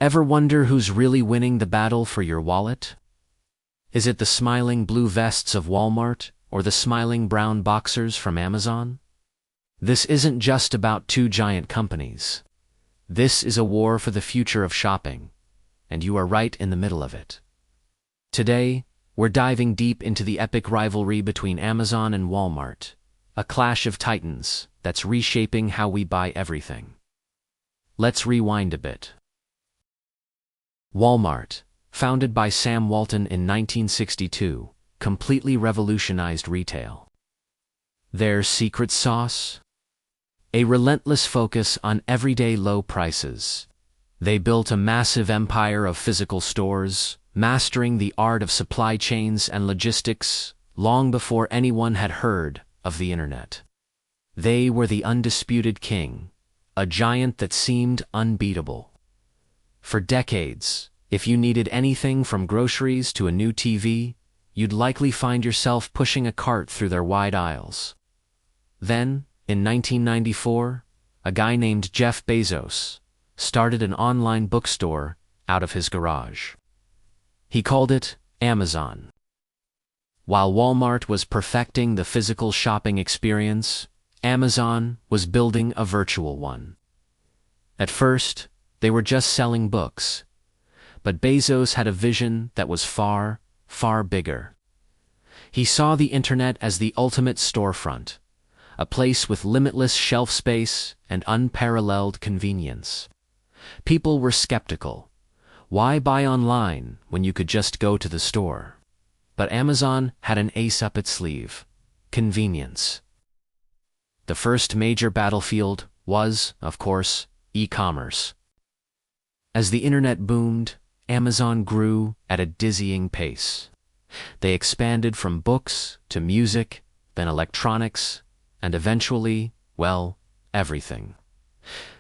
Ever wonder who's really winning the battle for your wallet? Is it the smiling blue vests of Walmart or the smiling brown boxers from Amazon? This isn't just about two giant companies. This is a war for the future of shopping, and you are right in the middle of it. Today, we're diving deep into the epic rivalry between Amazon and Walmart, a clash of titans that's reshaping how we buy everything. Let's rewind a bit. Walmart, founded by Sam Walton in 1962, completely revolutionized retail. Their secret sauce? A relentless focus on everyday low prices. They built a massive empire of physical stores, mastering the art of supply chains and logistics long before anyone had heard of the internet. They were the undisputed king, a giant that seemed unbeatable. For decades, if you needed anything from groceries to a new TV, you'd likely find yourself pushing a cart through their wide aisles. Then, in 1994, a guy named Jeff Bezos started an online bookstore out of his garage. He called it Amazon. While Walmart was perfecting the physical shopping experience, Amazon was building a virtual one. At first, they were just selling books, but Bezos had a vision that was far, far bigger. He saw the internet as the ultimate storefront, a place with limitless shelf space and unparalleled convenience. People were skeptical. Why buy online when you could just go to the store? But Amazon had an ace up its sleeve: convenience. The first major battlefield was, of course, e-commerce. As the internet boomed, Amazon grew at a dizzying pace. They expanded from books to music, then electronics, and eventually, well, everything.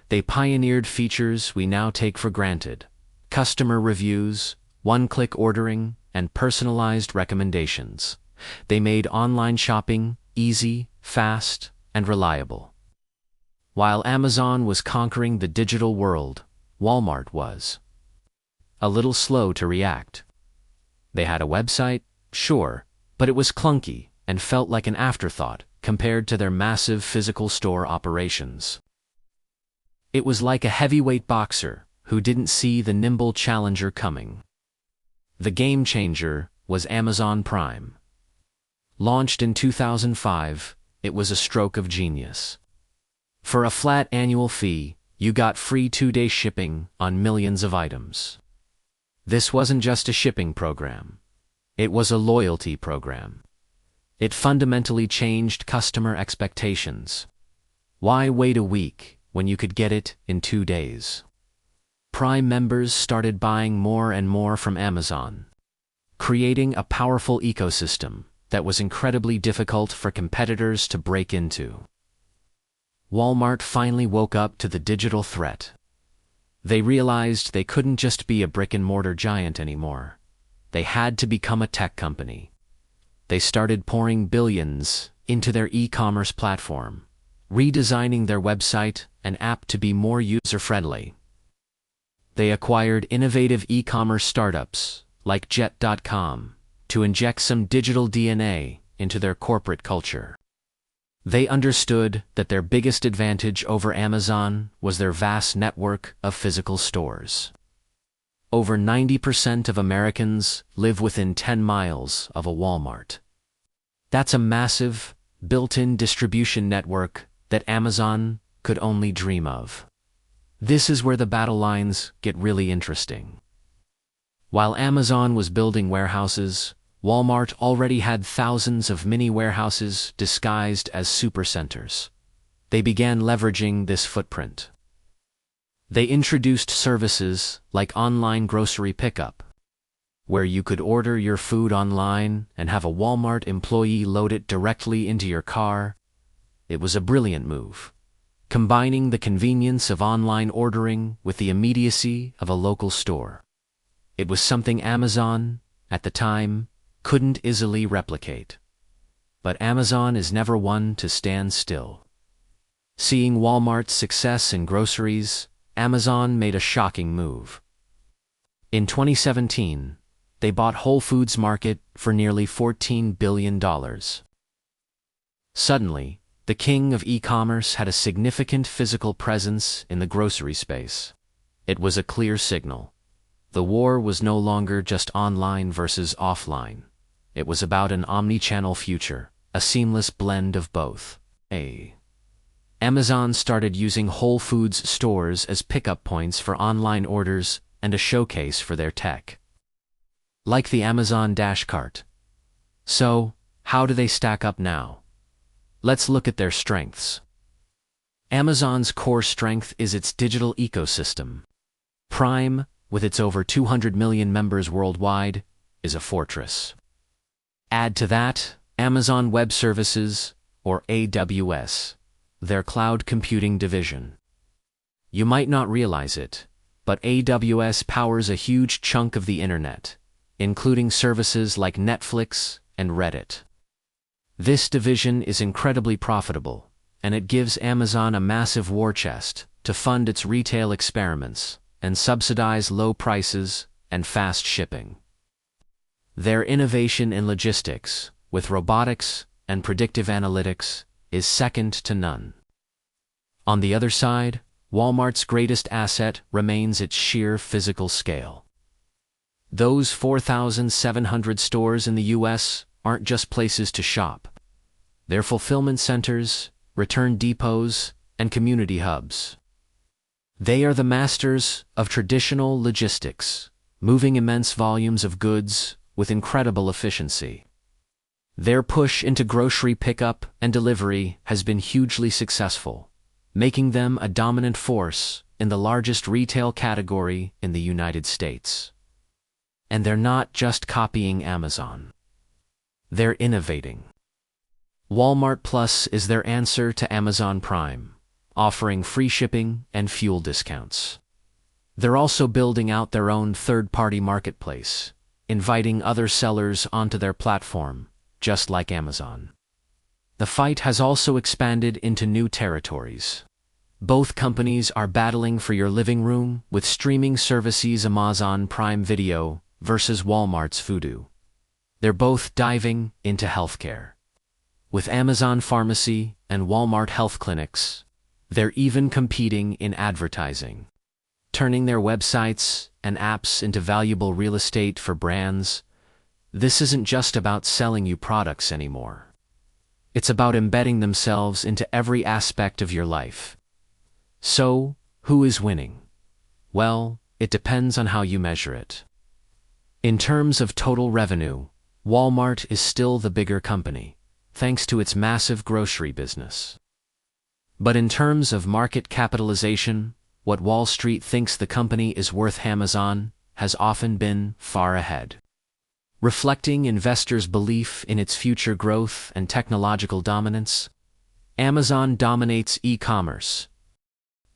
They pioneered features we now take for granted: customer reviews, one-click ordering, and personalized recommendations. They made online shopping easy, fast, and reliable. While Amazon was conquering the digital world, Walmart was a little slow to react. They had a website, sure, but it was clunky and felt like an afterthought compared to their massive physical store operations. It was like a heavyweight boxer who didn't see the nimble challenger coming. The game changer was Amazon Prime. Launched in 2005, it was a stroke of genius. For a flat annual fee, you got free 2-day shipping on millions of items. This wasn't just a shipping program. It was a loyalty program. It fundamentally changed customer expectations. Why wait a week when you could get it in 2 days? Prime members started buying more and more from Amazon, creating a powerful ecosystem that was incredibly difficult for competitors to break into. Walmart finally woke up to the digital threat. They realized they couldn't just be a brick-and-mortar giant anymore. They had to become a tech company. They started pouring billions into their e-commerce platform, redesigning their website and app to be more user-friendly. They acquired innovative e-commerce startups like Jet.com to inject some digital DNA into their corporate culture. They understood that their biggest advantage over Amazon was their vast network of physical stores. Over 90% of Americans live within 10 miles of a Walmart. That's a massive, built-in distribution network that Amazon could only dream of. This is where the battle lines get really interesting. While Amazon was building warehouses, Walmart already had thousands of mini warehouses disguised as supercenters. They began leveraging this footprint. They introduced services like online grocery pickup, where you could order your food online and have a Walmart employee load it directly into your car. It was a brilliant move, combining the convenience of online ordering with the immediacy of a local store. It was something Amazon, at the time, couldn't easily replicate. But Amazon is never one to stand still. Seeing Walmart's success in groceries, Amazon made a shocking move. In 2017, they bought Whole Foods Market for nearly $14 billion. Suddenly, the king of e-commerce had a significant physical presence in the grocery space. It was a clear signal. The war was no longer just online versus offline. It was about an omni-channel future, a seamless blend of both. Amazon started using Whole Foods stores as pickup points for online orders and a showcase for their tech. Like the Amazon Dash Cart. So, how do they stack up now? Let's look at their strengths. Amazon's core strength is its digital ecosystem. Prime, with its over 200 million members worldwide, is a fortress. Add to that, Amazon Web Services, or AWS, their cloud computing division. You might not realize it, but AWS powers a huge chunk of the internet, including services like Netflix and Reddit. This division is incredibly profitable, and it gives Amazon a massive war chest to fund its retail experiments and subsidize low prices and fast shipping. Their innovation in logistics, with robotics and predictive analytics, is second to none. On the other side, Walmart's greatest asset remains its sheer physical scale. Those 4,700 stores in the U.S. aren't just places to shop. They're fulfillment centers, return depots, and community hubs. They are the masters of traditional logistics, moving immense volumes of goods with incredible efficiency. Their push into grocery pickup and delivery has been hugely successful, making them a dominant force in the largest retail category in the United States. And they're not just copying Amazon. They're innovating. Walmart Plus is their answer to Amazon Prime, offering free shipping and fuel discounts. They're also building out their own third-party marketplace, inviting other sellers onto their platform, just like Amazon. The fight has also expanded into new territories. Both companies are battling for your living room with streaming services Amazon Prime Video versus Walmart's Vudu. They're both diving into healthcare. With Amazon Pharmacy and Walmart Health Clinics, they're even competing in advertising, turning their websites and apps into valuable real estate for brands. This isn't just about selling you products anymore. It's about embedding themselves into every aspect of your life. So, who is winning? Well, it depends on how you measure it. In terms of total revenue, Walmart is still the bigger company, thanks to its massive grocery business. But in terms of market capitalization, what Wall Street thinks the company is worth, Amazon has often been far ahead. Reflecting investors' belief in its future growth and technological dominance, Amazon dominates e-commerce,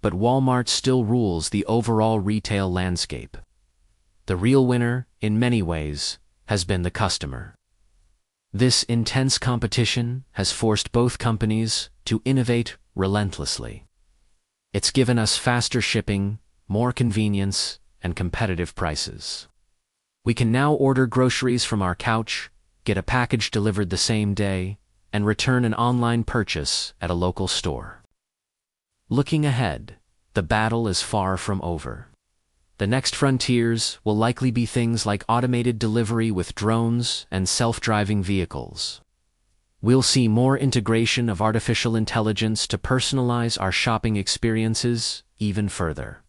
but Walmart still rules the overall retail landscape. The real winner, in many ways, has been the customer. This intense competition has forced both companies to innovate relentlessly. It's given us faster shipping, more convenience, and competitive prices. We can now order groceries from our couch, get a package delivered the same day, and return an online purchase at a local store. Looking ahead, the battle is far from over. The next frontiers will likely be things like automated delivery with drones and self-driving vehicles. We'll see more integration of artificial intelligence to personalize our shopping experiences even further.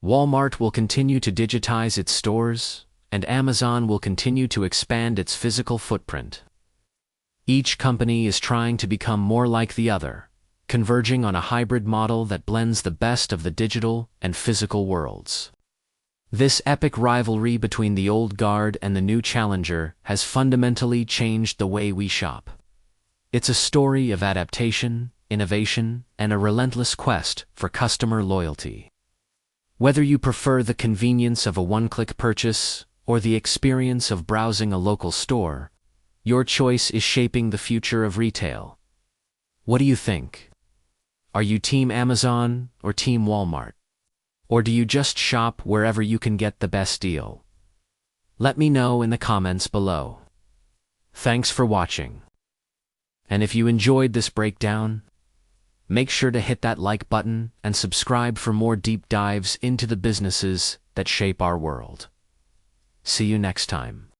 Walmart will continue to digitize its stores, and Amazon will continue to expand its physical footprint. Each company is trying to become more like the other, converging on a hybrid model that blends the best of the digital and physical worlds. This epic rivalry between the old guard and the new challenger has fundamentally changed the way we shop. It's a story of adaptation, innovation, and a relentless quest for customer loyalty. Whether you prefer the convenience of a one-click purchase or the experience of browsing a local store, your choice is shaping the future of retail. What do you think? Are you Team Amazon or Team Walmart? Or do you just shop wherever you can get the best deal? Let me know in the comments below. Thanks for watching. And if you enjoyed this breakdown, make sure to hit that like button and subscribe for more deep dives into the businesses that shape our world. See you next time.